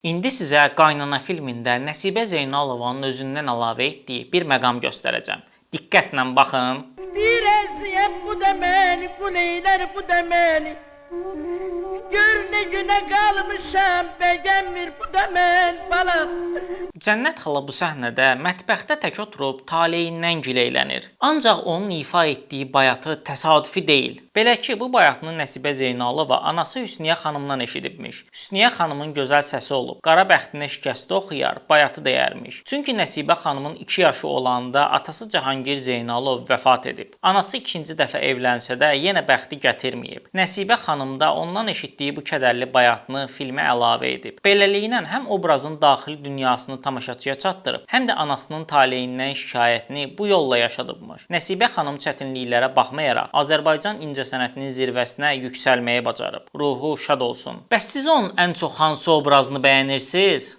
İndi sizə Qaynana filmində Nəsibə Zeynalovanın özündən əlavə etdiyi bir məqam göstərəcəm. Diqqətlə baxın. Deyir əziyyət bu da məni, bu neylər bu da məni. Gör nə günə qalmışam, bəgənmir bu da mən balam. Cənnət xala bu səhnədə mətbəxdə tək oturub taleyindən gileylənir. Ancaq onun ifa etdiyi bayatı təsadüfi deyil. Belə ki, bu bayatını Nəsibə Zeynalova anası Hüsniyə xanımdan eşidibmiş. Hüsniyə xanımın gözəl səsi olub. Qara bəxtinə şikəsti oxuyar, bayatı deyərmiş. Çünki Nəsibə xanımın 2 yaşı olanda atası Cahangir Zeynalov vəfat edib. Anası ikinci dəfə evlənsə də yenə bəxti gətirməyib. Nəsibə xanım da ondan eşitdiyi bu kədərli bayatını filmə əlavə edib. Beləliklə həm obrazın daxili dünyasını tamaşaçıya çatdırıb, həm də anasının taleyindən şikayətini bu yolla yaşadıbmış. Nəsibə xanım çətinliklərə baxmayaraq Azərbaycan incəsənətinin zirvəsinə yüksəlməyi bacarıb. Ruhu şad olsun. Bəs siz onun ən çox hansı obrazını bəyənirsiniz?